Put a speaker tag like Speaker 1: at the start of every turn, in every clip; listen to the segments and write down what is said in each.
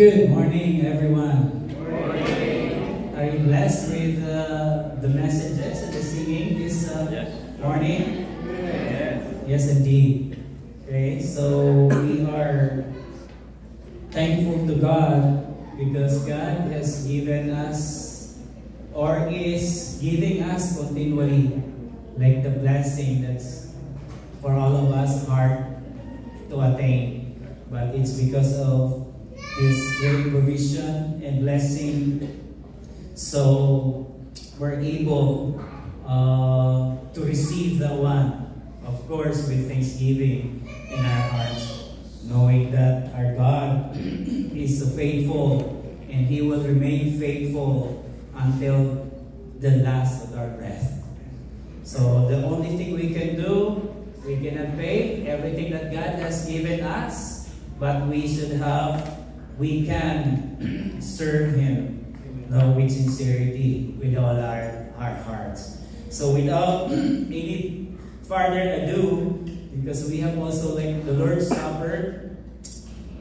Speaker 1: Good morning, everyone. Good morning. Are you blessed with the messages and the singing this morning?
Speaker 2: Yes.
Speaker 1: Yes, indeed. Okay, so we are thankful to God because God has given us or is giving us continually like the blessing that's for all of us hard to attain. But it's because of His great provision and blessing, so we're able to receive the one, of course, with thanksgiving in our hearts, knowing that our God is so faithful and He will remain faithful until the last of our breath. So the only thing we can do, we cannot pay everything that God has given us, but we can serve Him with sincerity, with all our hearts. So without any further ado, because we have also like the Lord's Supper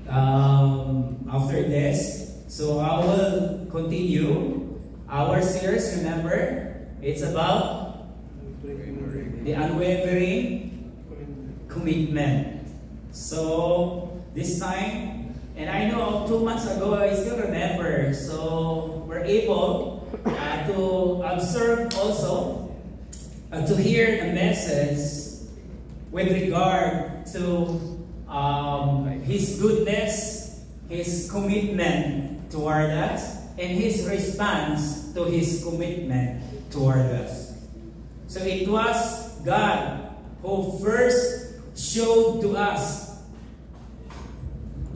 Speaker 1: after this, so I will continue our series. Remember, it's about the unwavering commitment. So this time, and I know 2 months ago, I still remember. So we're able to observe also, to hear the message with regard to His goodness, His commitment toward us, and His response to His commitment toward us. So it was God who first showed to us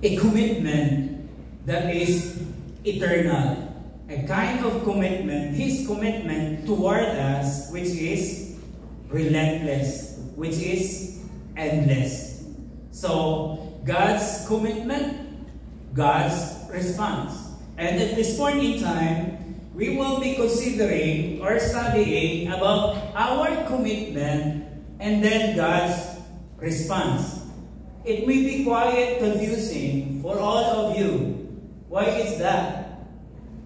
Speaker 1: a commitment that is eternal. A kind of commitment, His commitment toward us, which is relentless, which is endless. So, God's commitment, God's response. And at this point in time, we will be considering or studying about our commitment and then God's response. It may be quite confusing for all of you. Why is that?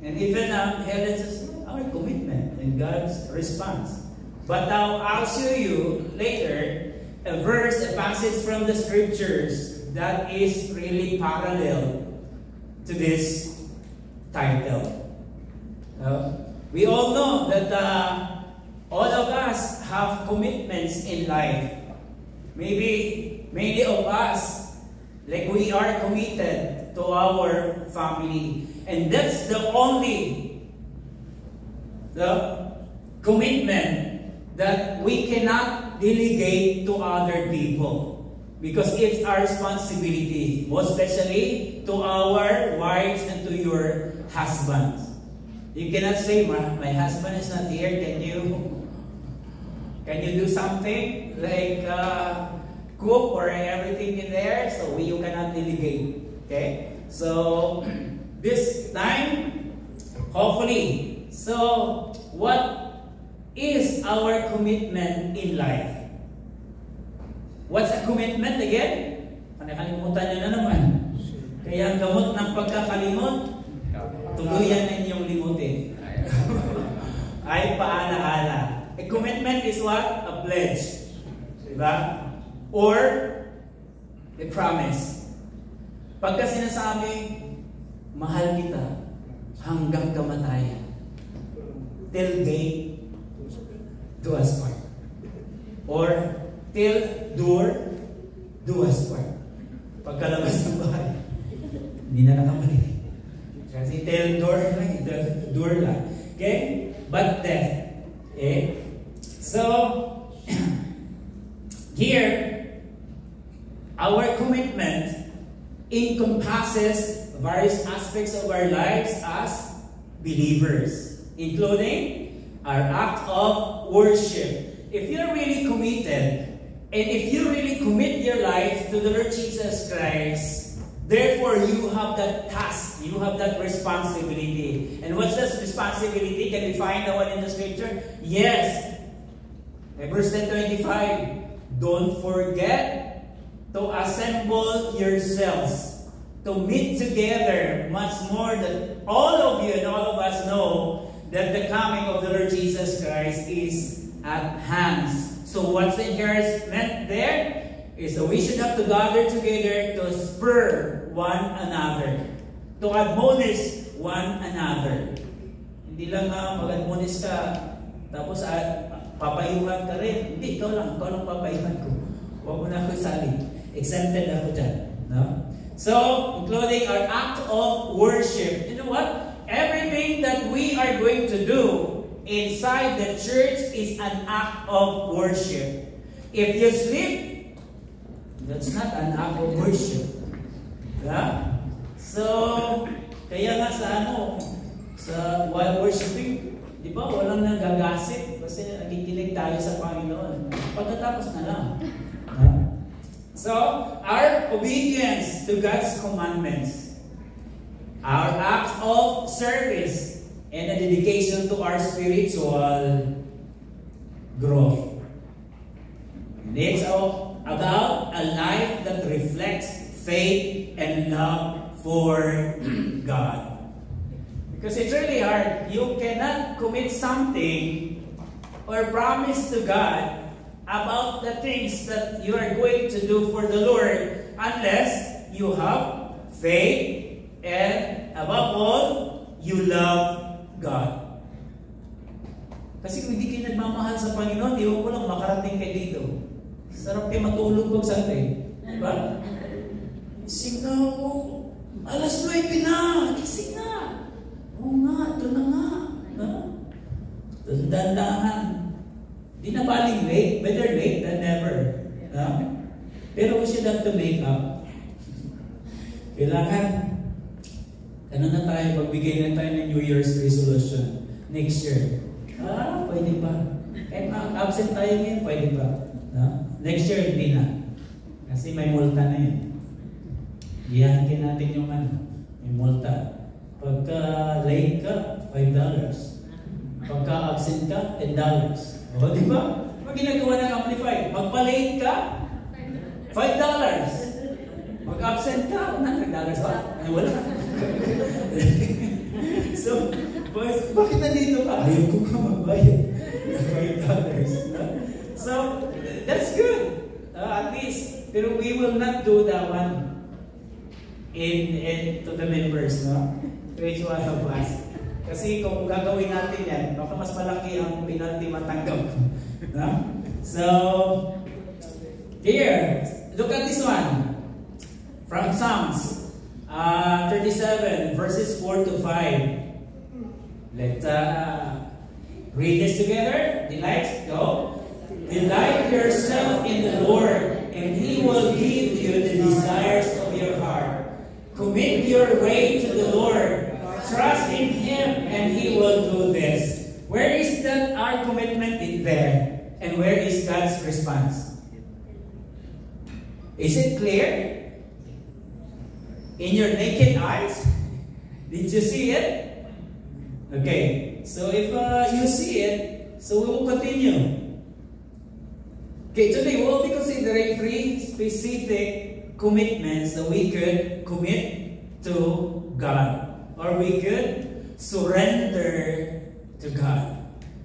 Speaker 1: And even Helen says, our commitment and God's response. But now I'll show you later a verse, a passage from the scriptures that is really parallel to this title. We all know that all of us have commitments in life. Maybe many of us, like we are committed to our family. And that's the only commitment that we cannot delegate to other people. Because it's our responsibility, most especially to our wives and to your husbands. You cannot say, my husband is not here, can you do something? Like, cook or everything in there, so you cannot delegate. Okay? So, this time, hopefully. So, what is our commitment in life? What's a commitment again? Nakalimutan nyo na naman. Kaya ang gamot ng pagkakalimot, tuluyan ninyong limutin. Ay paalaala. A commitment is what? A pledge. Diba? Or a promise. Pagka sinasabi, mahal kita hanggang kamatayan. Till death do us part. Or till do us part. Pagkalabas ng bahay, hindi na nakabalik. Kasi till door lang. Okay? But death. Okay? So, here, our commitment encompasses various aspects of our lives as believers, including our act of worship. If you're really committed, and if you really commit your life to the Lord Jesus Christ, therefore you have that task, you have that responsibility. And what's this responsibility? Can we find the one in the scripture? Yes. Verse 10:25. Don't forget to assemble yourselves to meet together, much more that all of you and all of us know that the coming of the Lord Jesus Christ is at hand. So what's the encouragement there? Is that we should have to gather together to spur one another, to admonish one another. Hindi lang mag-admonish ka, tapos papayuhan ka rin. Hindi, ikaw lang papayuhan ko. Huwag mo na ako isali. Exempted ako dyan. No? So, including our act of worship. You know what? Everything that we are going to do inside the church is an act of worship. If you sleep, that's not an act of worship. Yeah? So, kaya nga sa while worshiping, di ba, walang nagagasip kasi nakikinig tayo sa Panginoon. Pagkatapos na lang. So, our obedience to God's commandments, our acts of service, and a dedication to our spiritual growth. And it's all about a life that reflects faith and love for God. Because it's really hard. You cannot commit something or promise to God about the things that you are going to do for the Lord unless you have faith and above all, you love God. Kasi kung hindi kayo nagmamahal sa Panginoon, di mo lang makarating kayo dito. Sarap kayo matulog pag Sunday. Diba? Gising na ako. Alas 9 na. Gising na. Oo nga, ito na nga. Dandahan. Di na baling late. Better late than never. Pero we should have to make up. Kailangan, ano na tayo, magbigay na tayo ng New Year's resolution next year. Pwede pa. Kahit absent tayo ngayon, pwede pa. Next year, hindi na. Kasi may multa na yun. Iyahankin natin yung may multa. Pagka late ka, $5. Pagka absent ka, $10. O, di ba? Pag ginagawa ng Amplify, magpa-late ka, $5. Mag-absent ka, $100 pa. Ay, wala. So, bakit nandito ka? Ayaw ko ka magbayad. $5. So, that's good. At least, pero we will not do that one to the members, no? To each one of us. Kasi kung gagawin natin yan, baka mas malaki ang penalty matanggap. No? So, here, look at this one. From Psalms 37, verses 4 to 5. Let's read this together. Delight, go. Delight yourself in the Lord, and He will give you the desires of your heart. Commit your way to the Lord. Trust in Him, and He will do this. Where is that our commitment in there? And where is God's response? Is it clear? In your naked eyes? Did you see it? Okay. So if you see it, so we will continue. Okay, today we will be considering 3 specific commitments that we could commit to God, or we could surrender to God.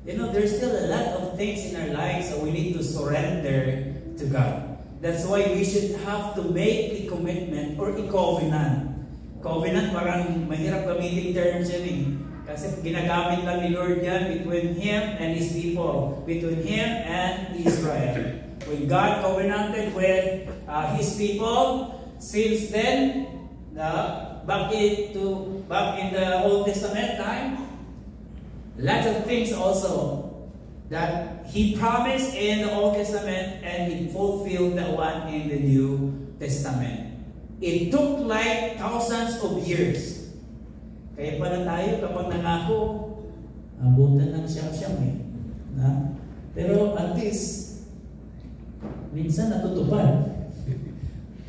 Speaker 1: You know, there's still a lot of things in our lives that we need to surrender to God. That's why we should have to make a commitment or a covenant. Covenant, parang mahirap gamitin terms yan eh. Kasi ginagamit lang ni Lord yan between Him and His people, between Him and Israel. When God covenanted with His people, since then, back in the Old Testament time, lots of things also that He promised in the Old Testament, and He fulfilled that one in the New Testament. It took like thousands of years. Kaya pala tayo kapag nangako, abutan ng siyam-siyam eh. Pero at least, minsan natutupad.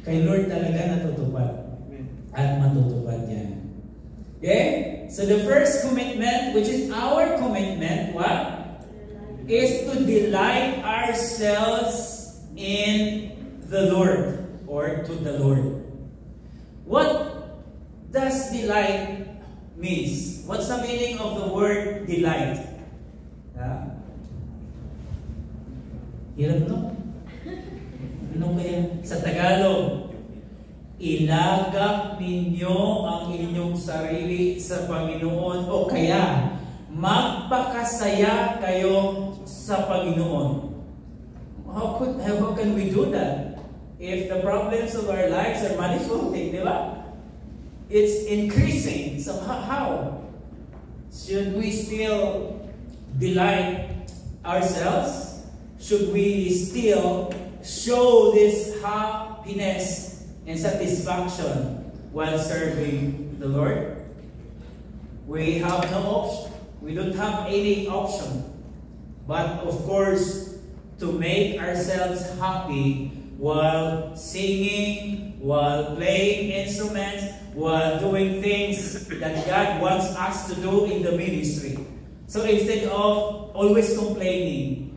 Speaker 1: Kay Lord talaga natutupad. At matutupad yan. Okay? So the first commitment, which is our commitment, what? Is to delight ourselves in the Lord, or to the Lord. What does delight means? What's the meaning of the word delight? Hirap, no? Ano kaya? Sa Tagalog, ilagak ninyo ang inyong sarili sa Panginoon o kaya magpakasaya kayo sa Panginoon. How can we do that? If the problems of our lives are manifolding, di ba? It's increasing. So how? Should we still delight ourselves? Should we still show this happiness and satisfaction while serving the Lord? We have no option. We don't have any option. But of course, to make ourselves happy while singing, while playing instruments, while doing things that God wants us to do in the ministry. So instead of always complaining,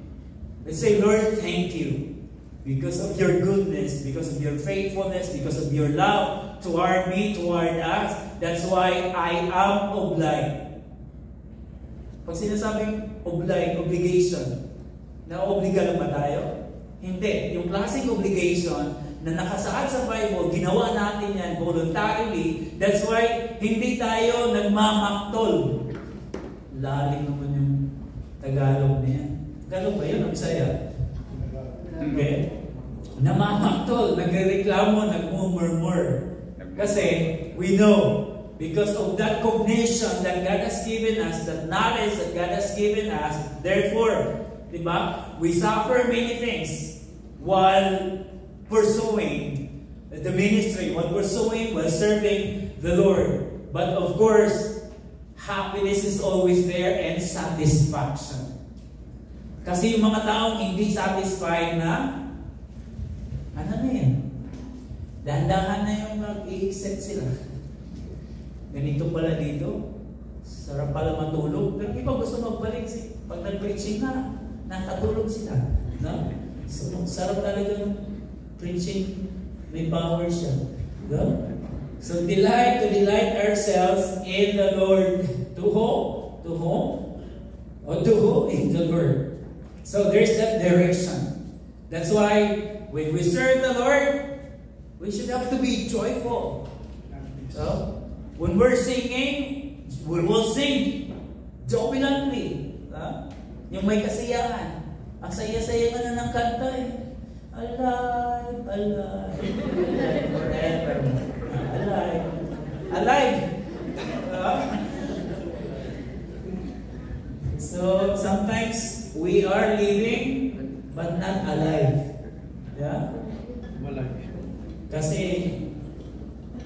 Speaker 1: let's say, Lord, thank you because of your goodness, because of your faithfulness, because of your love toward me, toward us. That's why I am obliged. Pag sinasabing obligation, na-obliga lang ba tayo? Hindi. Yung klaseng obligation na nakasaad sa Bible, ginawa natin yan voluntarily. That's why hindi tayo nagmamaktol. Lalim naman yung Tagalog niya. Tagalog ba yun? Ang Bisaya? Okay? Namamaktol, nagrereklamo, nagmumurmur. Kasi we know, because of that cognition that God has given us, that knowledge that God has given us, therefore, diba, we suffer many things while pursuing the ministry, while pursuing, while serving the Lord. But of course, happiness is always there and satisfaction. Kasi yung mga taong hindi satisfied na, ano na yan? Dahan-dahan na yung mag-i-accept sila. Ganito pala dito. Sarap pala matulog. Pero iba gusto magbalik. Pag nag-preaching na, nakatulog sila. No? So, sarap talaga ng preaching. May power siya. No? So, to delight ourselves in the Lord. To whom? To whom? O to who? In the Lord. So, there's that direction. That's why, when we serve the Lord, we should have to be joyful. So, when we're singing, we will sing jubilantly. Yung may kasiyahan. Ang saya-saya na ng kanta eh. Alive, alive, alive, forever. Alive. Alive. So, sometimes we are living but not alive. Yeah? Kasi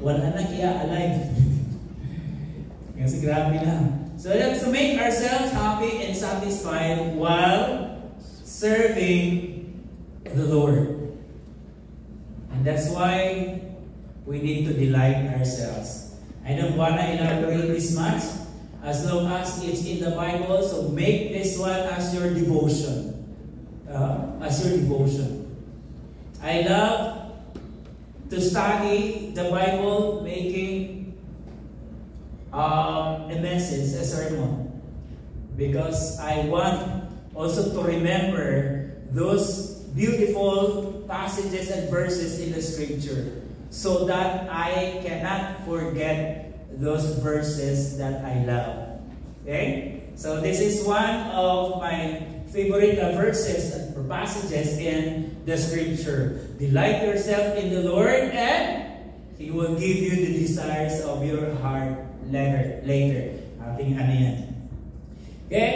Speaker 1: wala na kaya alive. Kasi grabe na. So let's make ourselves happy and satisfied while serving the Lord. And that's why we need to delight ourselves. I don't want to elaborate this much as long as it's in the Bible. So make this one as your devotion. I love to study the Bible, making a message, a sermon, because I want also to remember those beautiful passages and verses in the scripture so that I cannot forget those verses that I love. Okay? So this is one of my favorite verses or passages in the scripture. Delight yourself in the Lord and He will give you the desires of your heart later. Ating ano yan. Okay?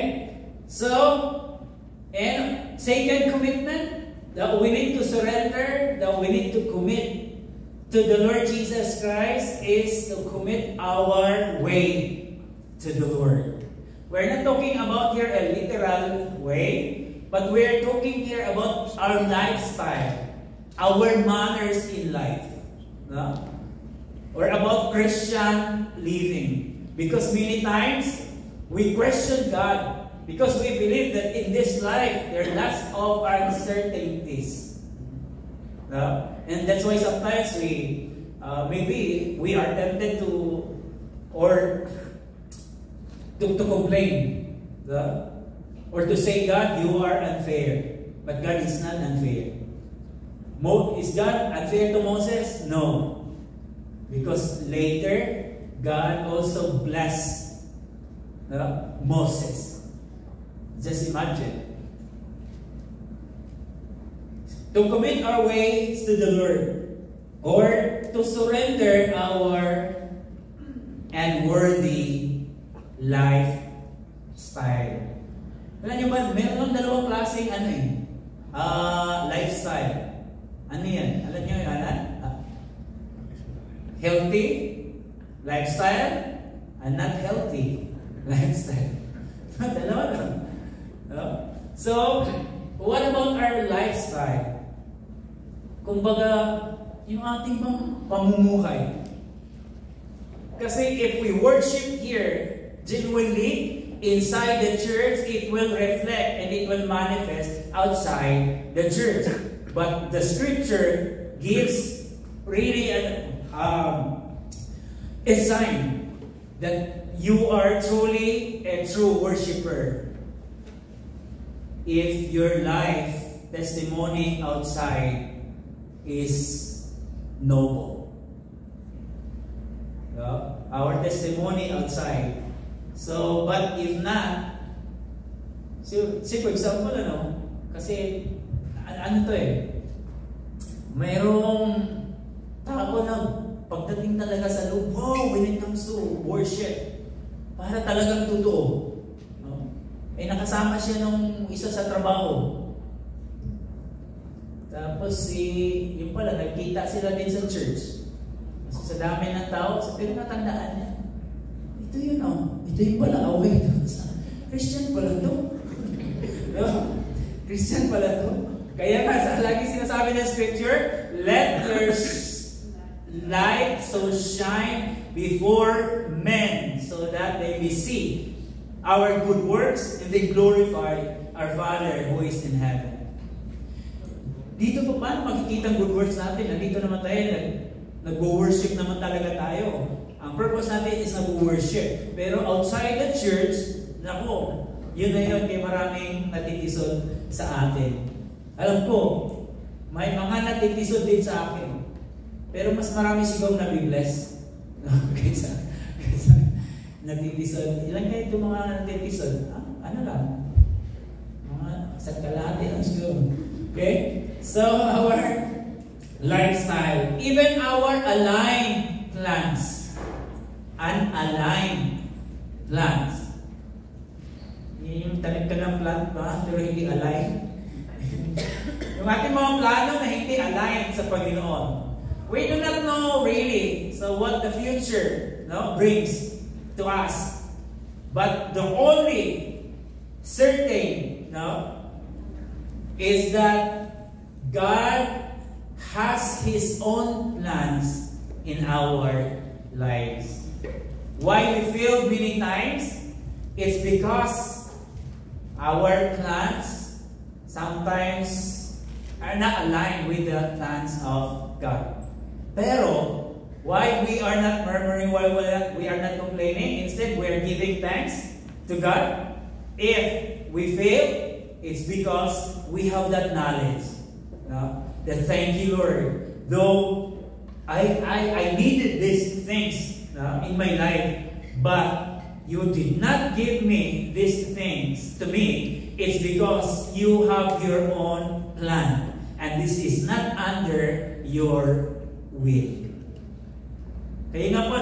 Speaker 1: So, and second commitment, that we need to surrender, that we need to commit to the Lord Jesus Christ is to commit our way to the Lord. We're not talking about here a literal way, but we're talking here about our lifestyle, our manners in life. No? Or about Christian living. Because many times, we question God because we believe that in this life, there are lots of uncertainties. And that's why sometimes we maybe we are tempted to, or to complain, or to say, God, you are unfair. But God is not unfair. Is God unfair to Moses? No. Because later, God also blessed Moses. Just imagine. To commit our ways to the Lord, or to surrender our unworthy lifestyle. Alam niyo ba, meron ng dalawang klaseng lifestyle. Ano yan? Alam niyo yan? Healthy lifestyle and not healthy lifestyle. Dalawa lang. So, what about our lifestyle? Kumbaga, yung ating pamumuhay. Kasi if we worship here genuinely inside the church, it will reflect and it will manifest outside the church. But the scripture gives really a sign that you are truly a true worshiper if your life testimony outside is noble. Our testimony outside. So, but if not, see for example, kasi mayroong tao na pagdating talaga sa loob, wow, when it comes to worship, para talagang totoo. Nakasama siya nung isa sa trabaho. Tapos yung pala, nagkita sila din sa church. Sa dami ng tao, pero natandaan niya. Ito yun ito yung pala away doon sa Christian pala to. Christian pala to. Kaya nga, lagi sinasabi ng scripture, let your light so shine before men so that they may see our good works and they glorify our Father who is in heaven. Dito pa paano makikita ang good works natin? Nandito naman tayo, nag-worship naman talaga tayo. Ang purpose natin is nag-worship. Pero outside the church, yun na yun, kaya maraming natitisod sa atin. Alam ko, may mga natitisod din sa akin. Pero mas marami siguro nabibless. Kaysa natitisod. Ilan kayo itong mga natitisod? Ano lang? Mga sa kalahati lang siguro. Okay? So, our lifestyle, even our aligned plans, unaligned plans. Yung tanim ka ng plant ba, pero hindi aligned. Yung ating mga plano na hindi aligned sa Panginoon. We do not know really what the future brings to us. But the only certain is that God has His own plans in our lives. Why we fail many times? It's because our plans sometimes are not aligned with the plans of God. Pero, why we are not murmuring, why we are not complaining, instead we are giving thanks to God. If we fail, it's because we have that knowledge. That thank you, Lord. Though I needed these things in my life, but you did not give me these things to me. It's because you have your own plan. And this is not under your will. Kaya nga pa,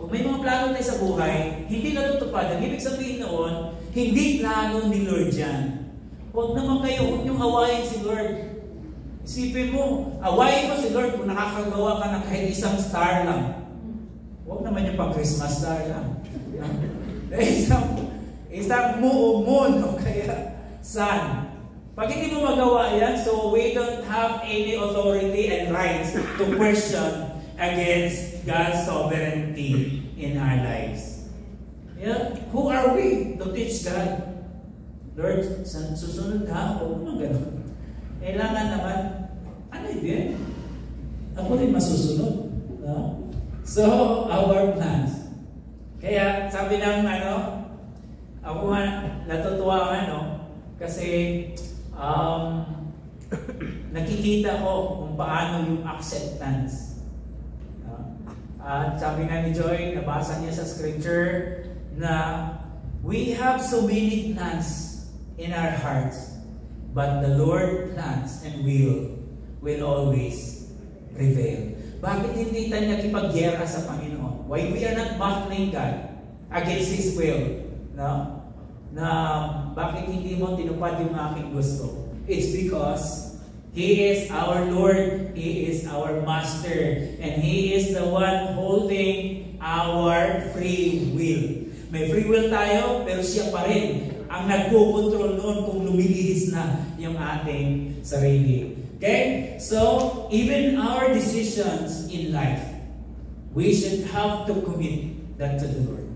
Speaker 1: kung may mga plano tayo sa buhay, hindi natutupad. Ang ibig sabihin noon, hindi plano ni Lord yan. Huwag naman kayo, huwag niyong awayin si Lord. Isipin mo, awayin mo si Lord kung nakakagawa ka ng kahit isang star lang. Huwag naman yung pang-Christmas star lang. Isang moon o kaya sun. Pag hindi mo magawa yan, so we don't have any authority and rights to question against God's sovereignty in our lives. Who are we to teach God? Lord, susunod ka? Huwag naman ganun. Kailangan naman, ano yun? Ako rin masusunod. No? So, our plans. Kaya, sabi ng ako nga natutuwa kasi nakikita ko kung paano yung acceptance. At sabi nga ni Joy, nabasa niya sa scripture na we have so many plans in our hearts, but the Lord plans and will always prevail. Bakit hindi tayo nakipagyera sa Panginoon? Why we are not battling God against His will? No? Na bakit hindi mo tinupad yung aking gusto? It's because He is our Lord, He is our Master, and He is the one holding our free will. May free will tayo, pero siya pa rin ang nagpo-control noon kung lumilihis na yung ating sarili. Okay? So, even our decisions in life, we should have to commit that to the Lord.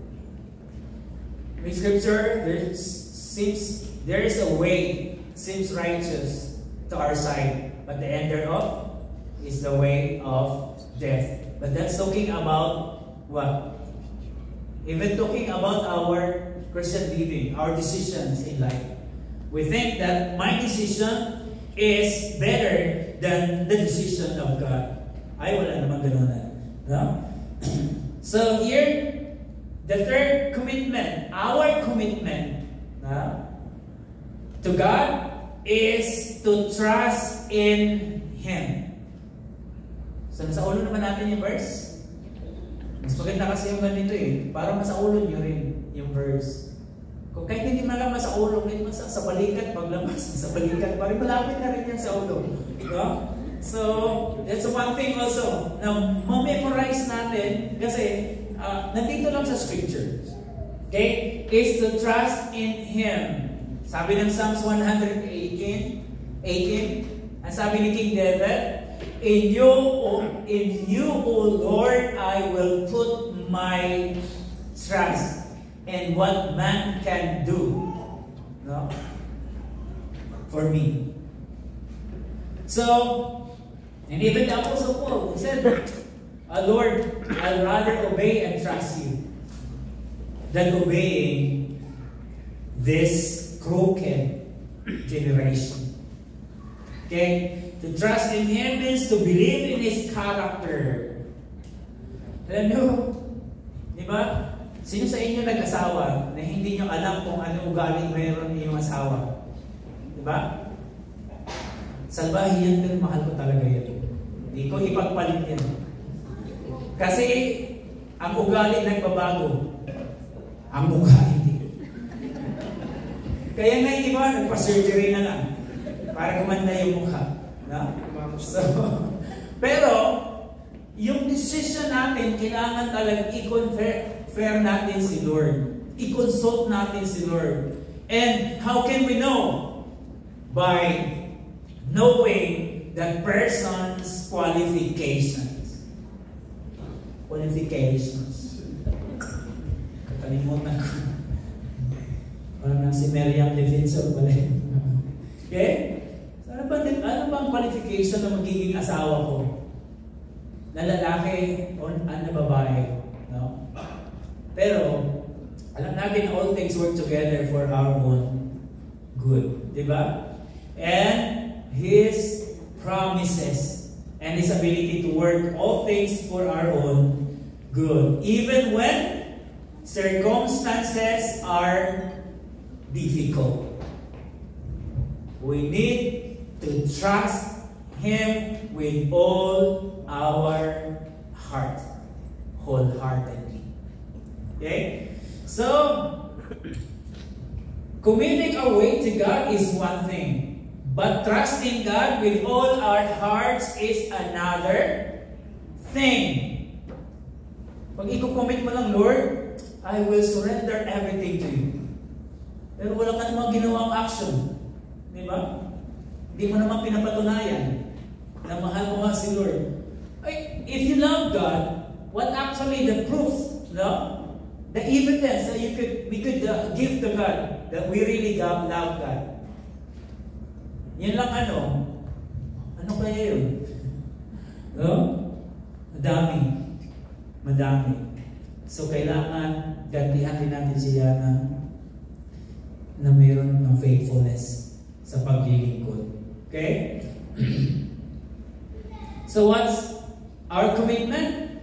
Speaker 1: In Scripture, there is a way, seems righteous to our side, but the end thereof is the way of death. But that's talking about what? Even talking about our Christian living, our decisions in life. We think that my decision is better than the decision of God. Ay, wala naman ganun na. No? So here, the third commitment, our commitment to God is to trust in Him. So sa ulo naman natin yung verse. Mas maganda kasi yung ganito Parang sa ulo nyo rin yung verse. Kung kahit hindi man lang sa ulo, kahit sa balikat, paglabas sa balikat, parang malapit na rin yan sa ulo. No? So, that's one thing also na memorize natin kasi nandito lang sa scripture. Okay? Is to trust in Him. Sabi ng Psalms 118, ang sabi ni King David, In you, O Lord, I will put my trust. And what man can do, no, for me. So, and even the Apostle Paul said, Lord, I'd rather obey and trust you than obeying this crooked generation. Okay? To trust in Him means to believe in His character. Alam nyo, di ba? Sino sa inyo nag-asawa na hindi nyo alam kung ano ugaling mayroon iyong asawa? Diba? Salbahe yan, pero mahal ko talaga yan. Hindi ko ipagpalit yan. Kasi ang ugali nagbabago. Ang mukha hindi. Kaya nga yung iba, nagpa-surgery na lang para gumanda yung mukha. No? So, pero, yung decision natin, kailangan talagang i-confer natin si Lord. I-consult natin si Lord. And how can we know? By knowing the person's qualifications. Qualifications. Kakalimutan ko. Parang si Miriam Levinson pala. Okay? So, ano bang qualification na magiging asawa ko? Na lalaki o na babae? No? Pero, alam natin all things work together for our own good. Diba? And His promises and His ability to work all things for our own good. Even when circumstances are difficult. We need to trust Him with all our heart. Wholeheartedly. Okay? So, committing our way to God is one thing. But trusting God with all our hearts is another thing. Pag i-commit mo lang, Lord, I will surrender everything to you. Pero wala ka namang ginawang action. Di ba? Hindi mo naman pinapatunayan na mahal mo nga si Lord. If you love God, what actually the proof, no? The evidence that we could give to God that we really love God. Yan lang ano kaya yun? No? Madami. So, kailangan gantihan din natin siya na mayroon ng faithfulness sa paglilingkod. Okay? So, what's our commitment?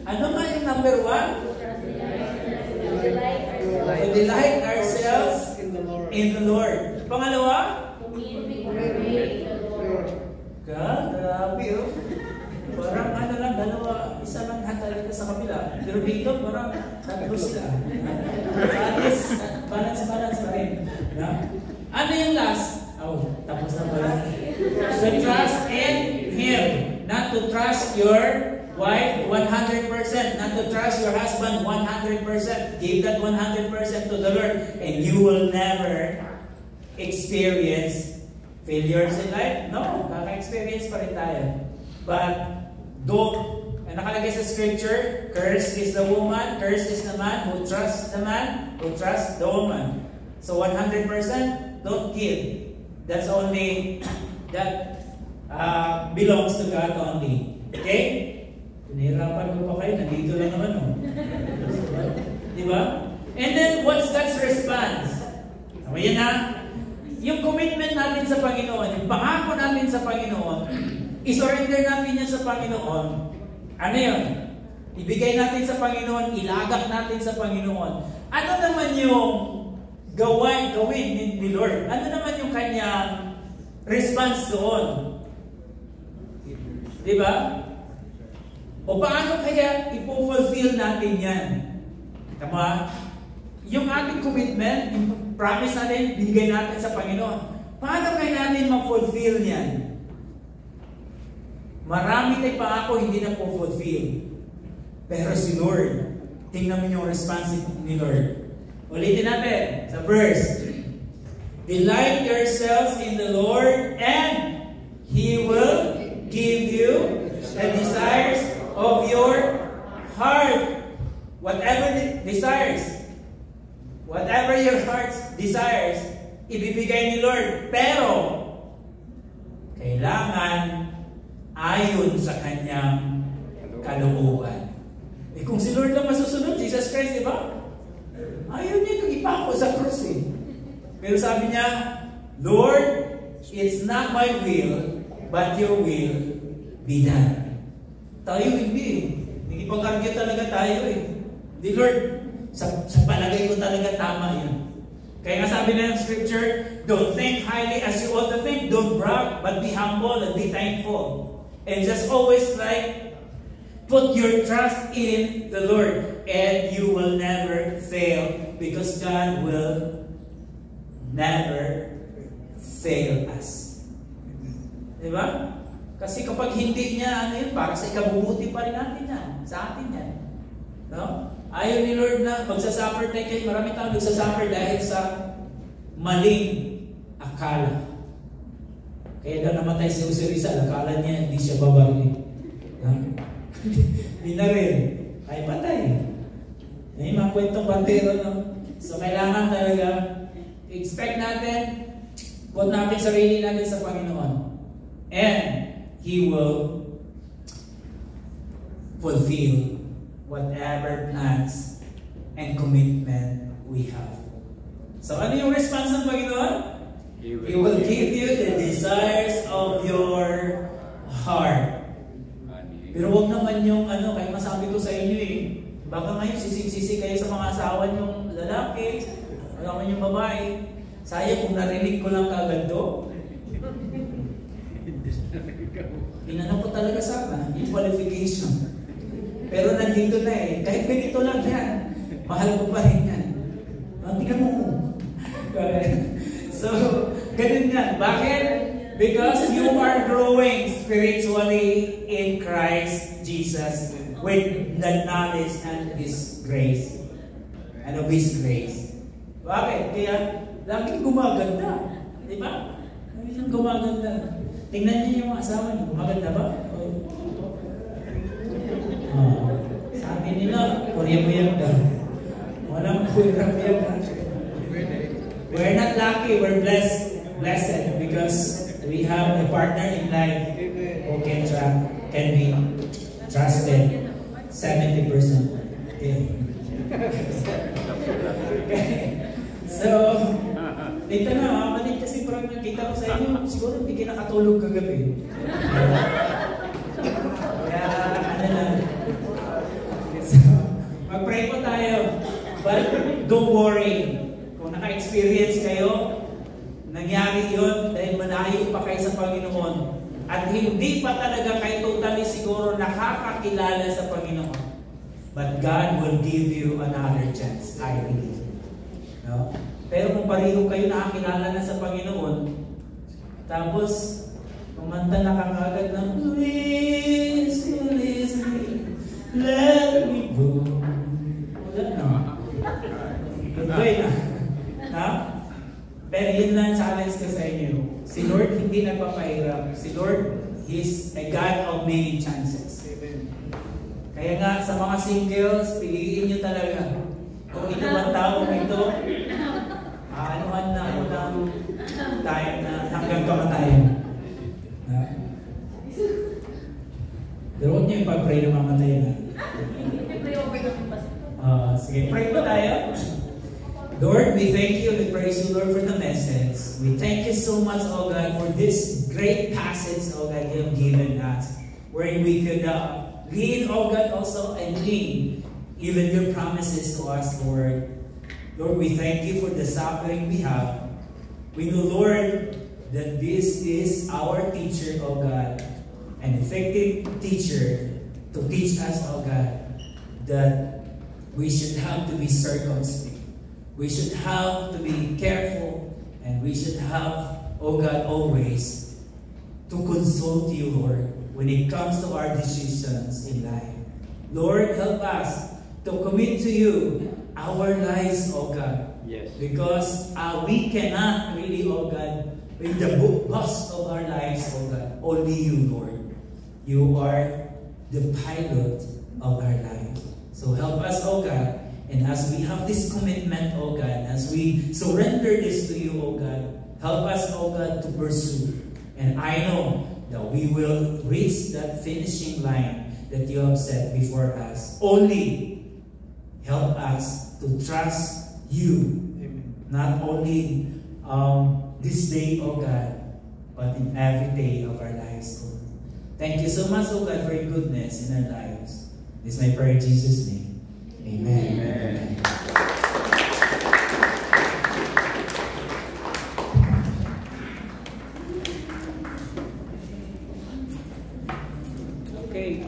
Speaker 1: Ano nga yung number 1? To delight ourselves in the Lord. Pangalawa? Grabe, oh. Parang ano lang, isa lang talaga sa kabila. Pero dito, parang tatlo sila. Balance pa rin. Ano yung last? Tapos na pala. To trust in Him. Not to trust your wife 100%. Not to trust your husband 100%. Give that 100% to the Lord. And you will never experience failures in life. No, kaka-experience pa rin tayo. But don't, nakalagay sa scripture, cursed is the woman, cursed is the man who trusts the man, who trusts the woman. So 100%, don't give. That's only, that belongs to God only. Okay? Pinahirapan ko pa kayo, nandito lang naman. Diba? And then, what's God's response? So, yan na. Yung commitment natin sa Panginoon, yung pangako natin sa Panginoon, isurrender natin yan sa Panginoon. Ano yun? Ibigay natin sa Panginoon, ilagak natin sa Panginoon. Ano naman yung gawin ni Lord? Ano naman yung kanyang response doon? Diba? O paano kaya ipofulfill natin yan? Tama? Yung ating commitment, yung promise natin, binigay natin sa Panginoon. Paano kaya natin ma-fulfill yan? Marami tayong pangako hindi na po-fulfill. Pero si Lord, tingnan mo yung response ni Lord. Ulitin natin sa verse. Delight yourselves in the Lord and He will give you the desires of your heart. Whatever your heart desires, ibibigay ni Lord. Pero, kailangan ayon sa kanyang kalooban. Kung si Lord lang masusunod, Jesus Christ, di ba? Ayaw niya kung ipako sa krus eh. Pero sabi niya, Lord, it's not my will, but your will be done. Tayo hindi eh. Nagipag-argue talaga tayo eh. Di Lord, sa palagay ko talaga tama yun. Kaya nga sabi na ng scripture, don't think highly as you ought to think. Don't brag, but be humble and be thankful. And just always put your trust in the Lord. And you will never fail. Because God will never fail us. Diba? Kasi kapag hindi niya, para sa ikabubuti pa rin natin yan. Sa atin yan. No? Ayaw ni Lord na magsasuffer tayo kayo. Marami taong nagsasuffer dahil sa maling akala. Kaya daw namatay si Jose Rizal, akala niya hindi siya babarilin. Hindi na rin. Ay patay. May mga kwentong bantero, no? So kailangan talaga expect natin, put natin sarili natin sa Panginoon. And He will fulfill whatever plans and commitment we have. So ano yung response ng Panginoon? He will give you the desires of your heart. Pero huwag naman yung kaya masabi ko sa inyo eh, baka ngayon sisig-sisig kayo sa mga asawa niyong lalaki, alam yung babae. Sayang kung narinig ko lang kaagad to. Inanong ko talaga sana, yung qualification. Pero nandito na eh. Kahit ganito lang yan, mahal ko pa rin yan. Tingnan mo. So, ganun yan. Bakit? Because you are growing spiritually in Christ Jesus with the knowledge and His grace. And of His grace. Bakit? Kaya, laging gumaganda. Di ba? Laging gumaganda. Tingnan niyo yung mga asawa niyo. Gumaganda ba? Sabi nila, Korea-Korea daw. Walang Korea-Korea. We're not lucky, we're blessed because we have a partner in life who can be trusted 70%. Okay. So, ito na, mamalit kasi parang nakita ko sa inyo, siguro hindi kayo nakatulog kagabi. Kaya, ano lang. So, mag-pray po tayo. But don't worry. Kung naka-experience kayo, nangyari yun dahil malayo pa kayo sa Panginoon. At hindi pa talaga kayo totally siguro nakakakilala sa Panginoon. But God will give you another chance, I believe. No? Pero kung pareho kayo nakakilala na sa Panginoon, tapos kumanta na kagad ng please, release me, let me go. Wala na. Goodbye na. Ha? Pero yun lang challenge ko sa inyo. Si Lord hindi nagpapahirap. Si Lord, He's a God of many chances. Kaya nga, sa mga singles, piliin nyo talaga. Kung ito ang taong ito, aanuhan na ako ng time na hanggang kamatayan. Pero huwag nyo yung pag-pray na mamatayan na. Sige, pray po tayo. Lord, we thank you, we praise you, Lord, for the message. We thank you so much, oh God, for this great passage, oh God, you have given us, wherein we could read, oh God, also and glean even your promises to us, Lord. Lord, we thank you for the suffering we have. We know, Lord, that this is our teacher, oh God, an effective teacher to teach us, oh God, that we should have to be circumspect. We should have to be careful, and we should have, oh God, always to consult you, Lord, when it comes to our decisions in life. Lord, help us to commit to you our lives, oh God.
Speaker 2: Yes.
Speaker 1: Because we cannot really, oh God, with the boss of our lives, oh God. Only you, Lord. You are the pilot of our lives. So help us, oh God. And as we have this commitment, oh God, as we surrender this to you, oh God, help us, oh God, to pursue. And I know that we will reach that finishing line that you have set before us. Only help us to trust you. Amen. Not only this day, oh God, but in every day of our lives, Lord. Thank you so much, oh God, for your goodness in our lives. This is my prayer in Jesus' name. Amen. Amen. Okay.